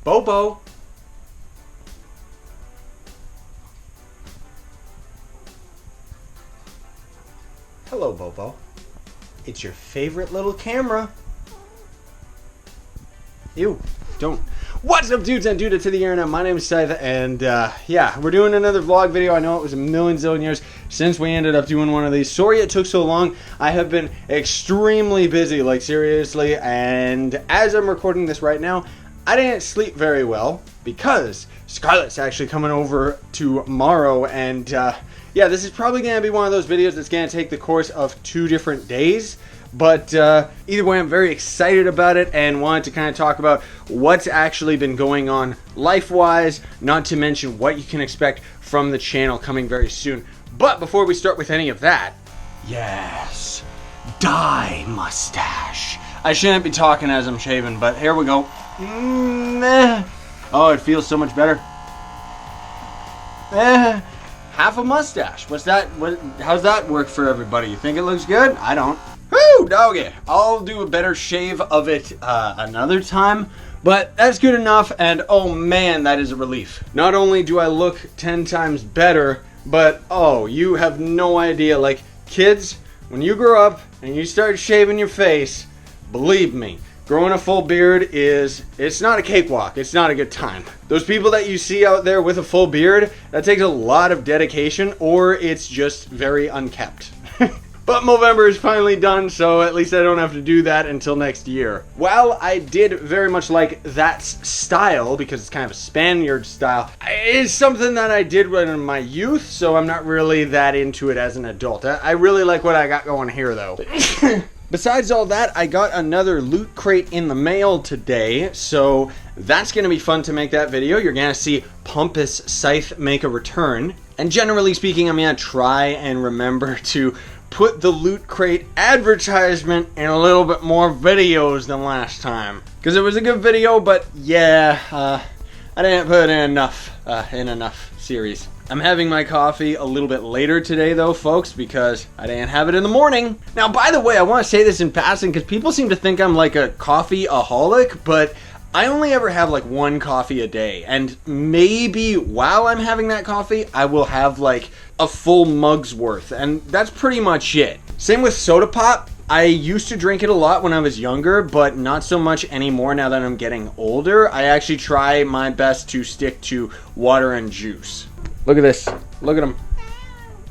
Bobo. Hello, Bobo. It's your favorite little camera. Ew, don't. What's up, dudes and dudes to the internet? My name is Scythe, and yeah, we're doing another vlog video. I know it was a million zillion years since we ended up doing one of these. Sorry it took so long. I have been extremely busy, like seriously, and as I'm recording this right now, I didn't sleep very well because Scarlett's actually coming over tomorrow, and yeah, this is probably going to be one of those videos that's going to take the course of 2 different days. But either way, I'm very excited about it and wanted to kind of talk about what's actually been going on life-wise, not to mention what you can expect from the channel coming very soon. But before we start with any of that, yes, dye mustache. I shouldn't be talking as I'm shaving, but here we go. Oh, it feels so much better. Half a mustache. What's that? How's that work for everybody? You think it looks good? I don't. Woo, doggy. I'll do a better shave of it another time, but that's good enough, and oh man, that is a relief. Not only do I look 10 times better, but oh, you have no idea. Like, kids, when you grow up and you start shaving your face, believe me, growing a full beard it's not a cakewalk. It's not a good time. Those people that you see out there with a full beard, that takes a lot of dedication, or it's just very unkept. But Movember is finally done, so at least I don't have to do that until next year. While I did very much like that style, because it's kind of a Spaniard style, it is something that I did in my youth, so I'm not really that into it as an adult. I really like what I got going here, though. Besides all that, I got another loot crate in the mail today, so that's going to be fun to make that video. You're going to see Pompous Scythe make a return. And generally speaking, I'm going to try and remember to put the loot crate advertisement in a little bit more videos than last time. Because it was a good video, but yeah, I didn't put in enough series. I'm having my coffee a little bit later today though, folks, because I didn't have it in the morning. Now, by the way, I want to say this in passing because people seem to think I'm like a coffee-aholic, but I only ever have like 1 coffee a day, and maybe while I'm having that coffee, I will have like a full mug's worth, and that's pretty much it. Same with soda pop. I used to drink it a lot when I was younger, but not so much anymore now that I'm getting older. I actually try my best to stick to water and juice. Look at this. Look at him.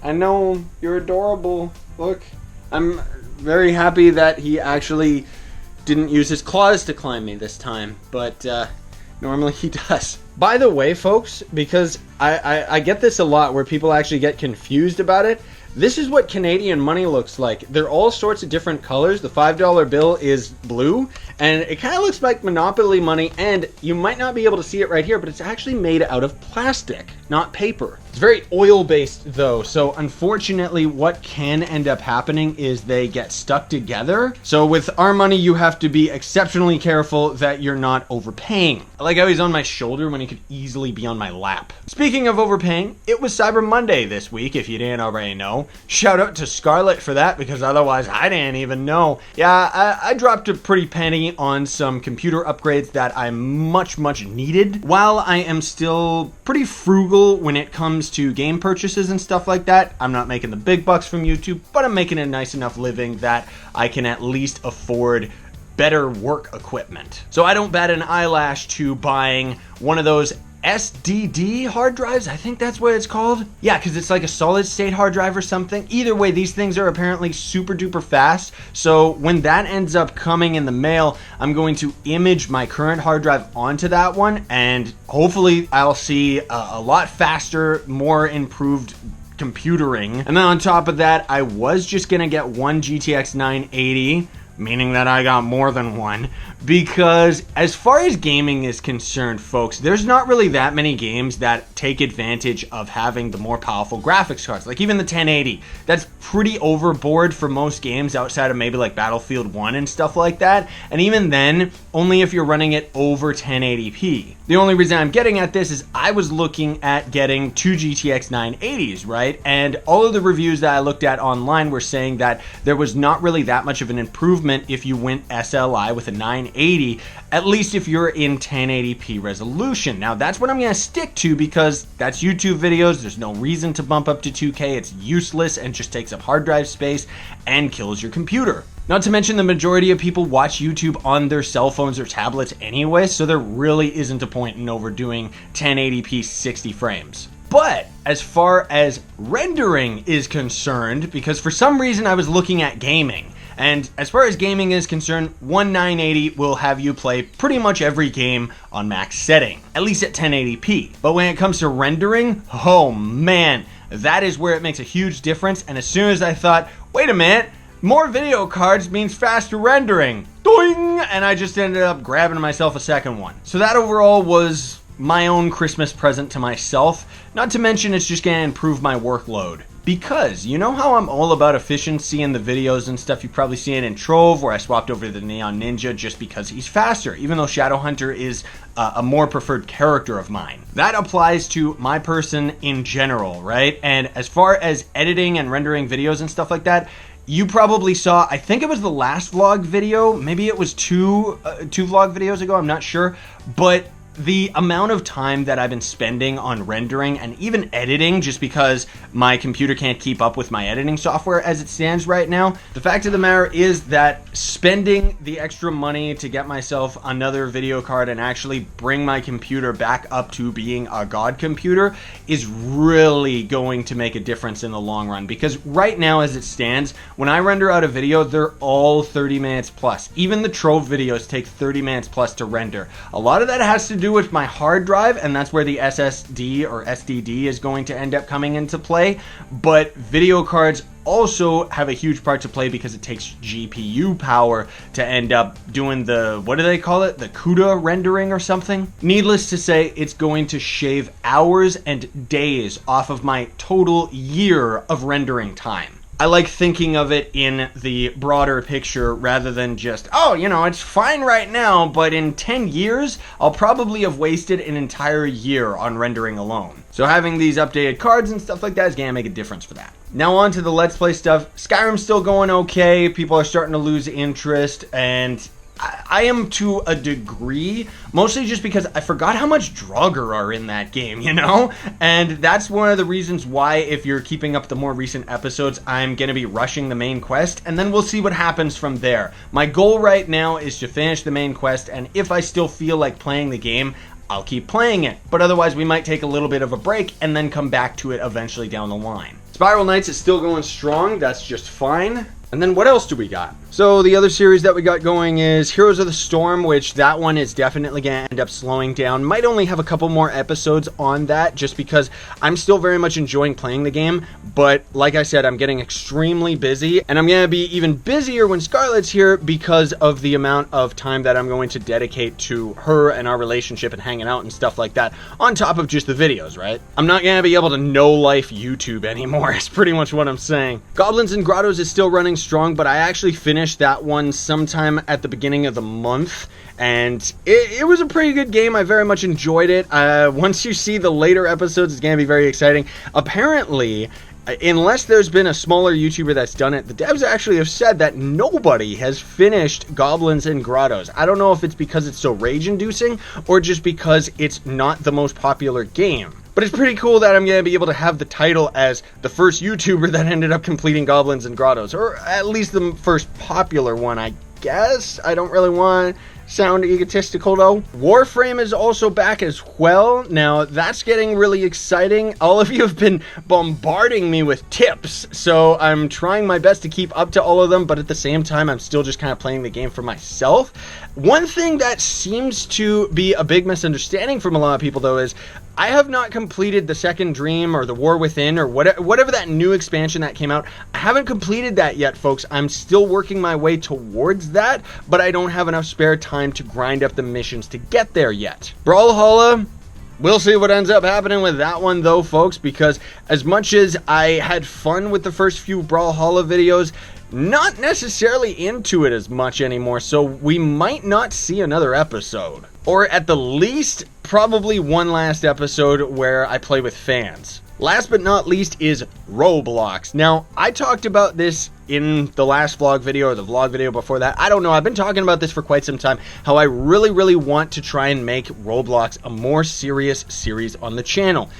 I know, you're adorable. Look. I'm very happy that he actually didn't use his claws to climb me this time, but normally he does. By the way, folks, because I get this a lot where people actually get confused about it, this is what Canadian money looks like. They're all sorts of different colors. The $5 bill is blue, and it kind of looks like Monopoly money, and you might not be able to see it right here, but it's actually made out of plastic, not paper. It's very oil-based, though, so unfortunately what can end up happening is they get stuck together. So with our money, you have to be exceptionally careful that you're not overpaying. I like how he's on my shoulder when he could easily be on my lap. Speaking of overpaying, it was Cyber Monday this week, if you didn't already know. Shout out to Scarlett for that, because otherwise I didn't even know. Yeah, I dropped a pretty penny on some computer upgrades that I much needed. While I am still pretty frugal when it comes to game purchases and stuff like that, I'm not making the big bucks from YouTube, but I'm making a nice enough living that I can at least afford better work equipment. So I don't bat an eyelash to buying one of those SDD hard drives, I think that's what it's called. Yeah, because it's like a solid state hard drive or something. Either way, these things are apparently super duper fast. So when that ends up coming in the mail, I'm going to image my current hard drive onto that one, and hopefully I'll see a lot faster, more improved computering. And then on top of that, I was just gonna get one GTX 980, meaning that I got more than one, because as far as gaming is concerned, folks, there's not really that many games that take advantage of having the more powerful graphics cards. Like even the 1080, that's pretty overboard for most games outside of maybe like Battlefield 1 and stuff like that, and even then, only if you're running it over 1080p. The only reason I'm getting at this is I was looking at getting 2 GTX 980s, right? And all of the reviews that I looked at online were saying that there was not really that much of an improvement improvement if you went SLI with a 980, at least if you're in 1080p resolution. Now that's what I'm going to stick to because that's YouTube videos. There's no reason to bump up to 2K. It's useless and just takes up hard drive space and kills your computer. Not to mention the majority of people watch YouTube on their cell phones or tablets anyway, so there really isn't a point in overdoing 1080p 60 frames. But as far as rendering is concerned, because for some reason I was looking at gaming, and as far as gaming is concerned, one 980 will have you play pretty much every game on max setting, at least at 1080p. But when it comes to rendering, oh man, that is where it makes a huge difference. And as soon as I thought, wait a minute, more video cards means faster rendering, doing, and I just ended up grabbing myself a second one. So that overall was my own Christmas present to myself. Not to mention it's just gonna improve my workload. Because you know how I'm all about efficiency in the videos and stuff. You've probably seen it in Trove where I swapped over to the Neon Ninja just because he's faster, even though Shadowhunter is a more preferred character of mine. That applies to my person in general, right? And as far as editing and rendering videos and stuff like that, you probably saw, I think it was the last vlog video, maybe it was two vlog videos ago, I'm not sure, but the amount of time that I've been spending on rendering and even editing, just because my computer can't keep up with my editing software as it stands right now. The fact of the matter is that spending the extra money to get myself another video card and actually bring my computer back up to being a god computer is really going to make a difference in the long run. Because right now as it stands, when I render out a video, they're all 30 minutes plus. Even the Trove videos take 30 minutes plus to render. A lot of that has to do with my hard drive, and that's where the SSD or SDD is going to end up coming into play. But video cards also have a huge part to play because it takes GPU power to end up doing the, what do they call it? The CUDA rendering or something? Needless to say, it's going to shave hours and days off of my total year of rendering time. I like thinking of it in the broader picture rather than just, oh, you know, it's fine right now, but in 10 years, I'll probably have wasted an entire year on rendering alone. So having these updated cards and stuff like that is going to make a difference for that. Now on to the Let's Play stuff. Skyrim's still going okay. People are starting to lose interest, and I am to a degree, mostly just because I forgot how much Draugr are in that game, you know? And that's one of the reasons why, if you're keeping up the more recent episodes, I'm going to be rushing the main quest, and then we'll see what happens from there. My goal right now is to finish the main quest, and if I still feel like playing the game, I'll keep playing it. But otherwise, we might take a little bit of a break and then come back to it eventually down the line. Spiral Knights is still going strong. That's just fine. And then what else do we got? So the other series that we got going is Heroes of the Storm, which that one is definitely going to end up slowing down. Might only have a couple more episodes on that just because I'm still very much enjoying playing the game. But like I said, I'm getting extremely busy, and I'm going to be even busier when Scarlett's here because of the amount of time that I'm going to dedicate to her and our relationship and hanging out and stuff like that, on top of just the videos, right? I'm not going to be able to no-life YouTube anymore, is pretty much what I'm saying. Goblins and Grottos is still running strong, but I actually finished that one sometime at the beginning of the month, and it was a pretty good game. I very much enjoyed it. Once you see the later episodes, it's going to be very exciting. Apparently, unless there's been a smaller YouTuber that's done it, the devs actually have said that nobody has finished Goblins and Grottos. I don't know if it's because it's so rage-inducing or just because it's not the most popular game. But it's pretty cool that I'm going to be able to have the title as the first YouTuber that ended up completing Goblins and Grottos. Or at least the first popular one, I guess. I don't really want to sound egotistical though. Warframe is also back as well. Now that's getting really exciting. All of you have been bombarding me with tips, so I'm trying my best to keep up to all of them, but at the same time I'm still just kind of playing the game for myself. One thing that seems to be a big misunderstanding from a lot of people though is I have not completed the Second Dream or the War Within or whatever that new expansion that came out. I haven't completed that yet, folks. I'm still working my way towards that, but I don't have enough spare time to grind up the missions to get there yet. Brawlhalla, we'll see what ends up happening with that one though, folks, because as much as I had fun with the first few Brawlhalla videos, not necessarily into it as much anymore, so we might not see another episode. Or at the least, probably one last episode where I play with fans. Last but not least is Roblox. Now, I talked about this in the last vlog video or the vlog video before that. I don't know. I've been talking about this for quite some time, how I really want to try and make Roblox a more serious series on the channel.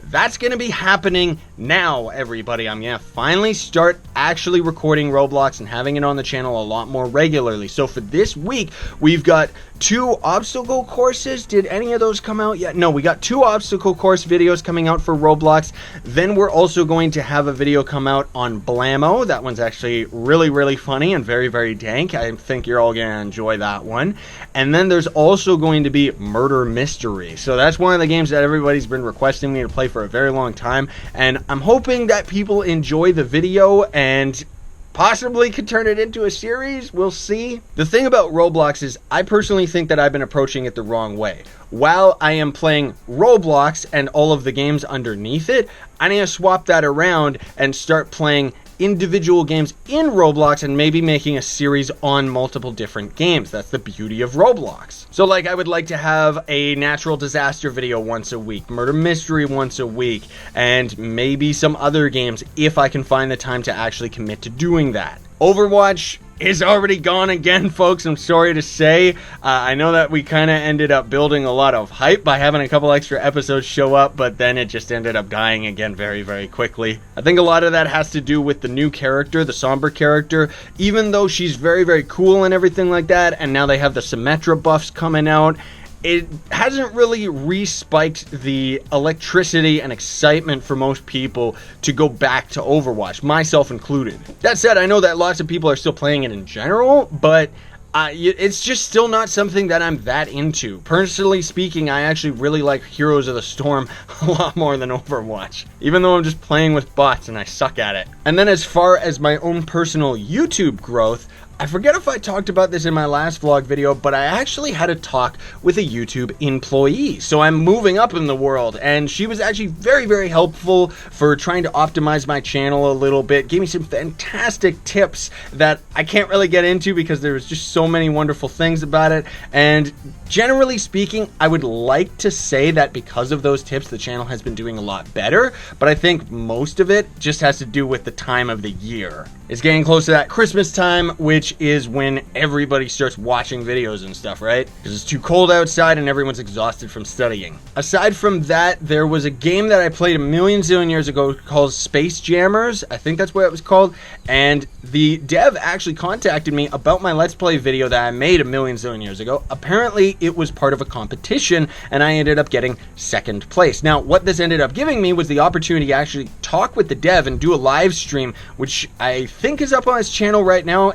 That's going to be happening now, everybody. I'm going to finally start actually recording Roblox and having it on the channel a lot more regularly. So for this week, we've got 2 obstacle courses. Did any of those come out yet? No, we got 2 obstacle course videos coming out for Roblox. Then we're also going to have a video come out on Blammo. That one's actually really funny and very dank. I think you're all going to enjoy that one. And then there's also going to be Murder Mystery. So that's one of the games that everybody's been requesting me to play for a very long time, and I'm hoping that people enjoy the video and possibly could turn it into a series. We'll see. The thing about Roblox is I personally think that I've been approaching it the wrong way. While I am playing Roblox and all of the games underneath it, I need to swap that around and start playing individual games in Roblox and maybe making a series on multiple different games. That's the beauty of Roblox. So like I would like to have a natural disaster video once a week, murder mystery once a week, and maybe some other games if I can find the time to actually commit to doing that. Overwatch is already gone again, folks. I'm sorry to say. I know that we kind of ended up building a lot of hype by having a couple extra episodes show up, but then it just ended up dying again very quickly. I think a lot of that has to do with the new character, the Somber character. Even though she's very cool and everything like that, and now they have the Symmetra buffs coming out, it hasn't really re-spiked the electricity and excitement for most people to go back to Overwatch, myself included. That said, I know that lots of people are still playing it in general, but it's just still not something that I'm that into. Personally speaking, I actually really like Heroes of the Storm a lot more than Overwatch, even though I'm just playing with bots and I suck at it. And then as far as my own personal YouTube growth, I forget if I talked about this in my last vlog video, but I actually had a talk with a YouTube employee. So I'm moving up in the world, and she was actually very helpful for trying to optimize my channel a little bit. Gave me some fantastic tips that I can't really get into because there's just so many wonderful things about it. And generally speaking, I would like to say that because of those tips, the channel has been doing a lot better, but I think most of it just has to do with the time of the year. It's getting close to that Christmas time, which is when everybody starts watching videos and stuff, right? Because it's too cold outside and everyone's exhausted from studying. Aside from that, there was a game that I played a million zillion years ago called Space Jammers. I think that's what it was called. And the dev actually contacted me about my Let's Play video that I made a million zillion years ago. Apparently, it was part of a competition, and I ended up getting second place. Now, what this ended up giving me was the opportunity to actually talk with the dev and do a live stream, which I think is up on his channel right now.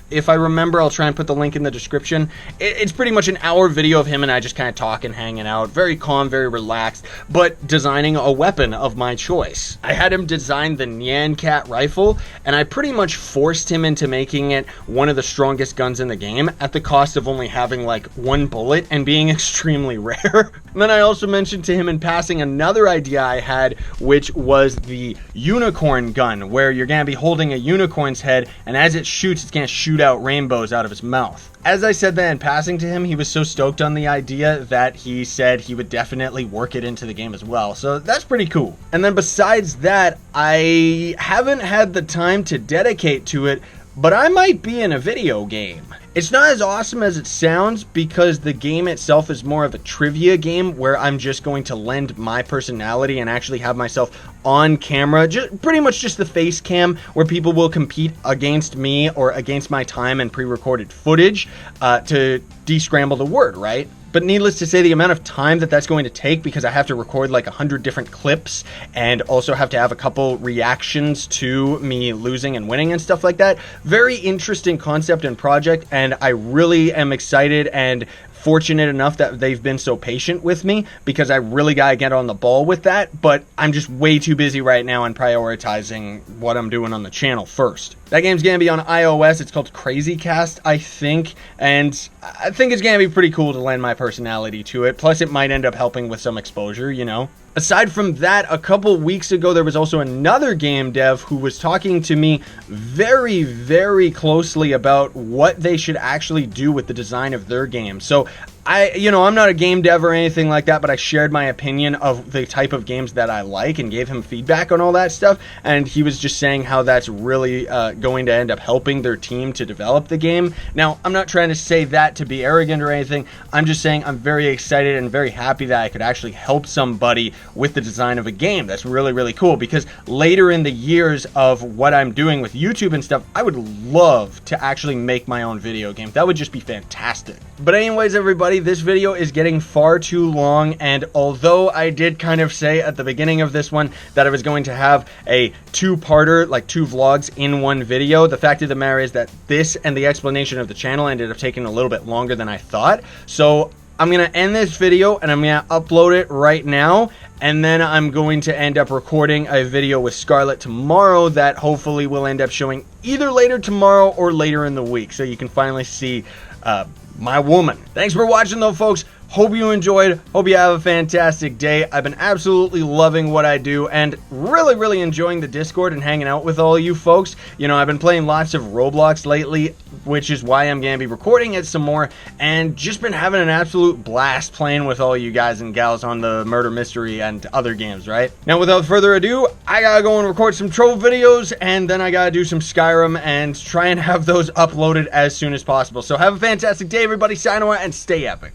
If I remember, I'll try and put the link in the description. It's pretty much an hour video of him and I just kind of talking, hanging out. Very calm, very relaxed, but designing a weapon of my choice. I had him design the Nyan Cat rifle, and I pretty much forced him into making it one of the strongest guns in the game at the cost of only having like 1 bullet and being extremely rare. And then I also mentioned to him in passing another idea I had, which was the unicorn gun, where you're going to be holding a unicorn's head, and as it shoots, it's going to shoot out rainbows out of his mouth. As I said that in passing to him, he was so stoked on the idea that he said he would definitely work it into the game as well. So that's pretty cool. And then besides that, I haven't had the time to dedicate to it, but I might be in a video game. It's not as awesome as it sounds because the game itself is more of a trivia game where I'm just going to lend my personality and actually have myself on camera, pretty much just the face cam, where people will compete against me or against my time and pre-recorded footage to de-scramble the word, right? But needless to say, the amount of time that that's going to take, because I have to record like 100 different clips and also have to have a couple reactions to me losing and winning and stuff like that. Very interesting concept and project, and I really am excited and fortunate enough that they've been so patient with me, because I really gotta get on the ball with that, but I'm just way too busy right now and prioritizing what I'm doing on the channel first. That game's gonna be on iOS. It's called Crazy Cast, I think, and I think it's gonna be pretty cool to lend my personality to it. Plus, it might end up helping with some exposure, you know? Aside from that, a couple weeks ago, there was also another game dev who was talking to me very, very closely about what they should actually do with the design of their game. So I'm not a game dev or anything like that, but I shared my opinion of the type of games that I like and gave him feedback on all that stuff. And he was just saying how that's really going to end up helping their team to develop the game. Now, I'm not trying to say that to be arrogant or anything. I'm just saying I'm very excited and very happy that I could actually help somebody with the design of a game. That's really, really cool, because later in the years of what I'm doing with YouTube and stuff, I would love to actually make my own video game. That would just be fantastic. But anyways, everybody, this video is getting far too long, and although I did kind of say at the beginning of this one that I was going to have a two-parter, like 2 vlogs in one video, the fact of the matter is that this and the explanation of the channel ended up taking a little bit longer than I thought. So I'm going to end this video and I'm going to upload it right now, and then I'm going to end up recording a video with Scarlett tomorrow that hopefully will end up showing either later tomorrow or later in the week, so you can finally see my woman. Thanks for watching though, folks. Hope you enjoyed. Hope you have a fantastic day. I've been absolutely loving what I do and really, really enjoying the Discord and hanging out with all you folks. You know, I've been playing lots of Roblox lately, which is why I'm going to be recording it some more, and just been having an absolute blast playing with all you guys and gals on the murder mystery and other games, right? Now, without further ado, I gotta go and record some Trove videos, and then I gotta do some Skyrim and try and have those uploaded as soon as possible. So have a fantastic day, everybody. Sign away and stay epic.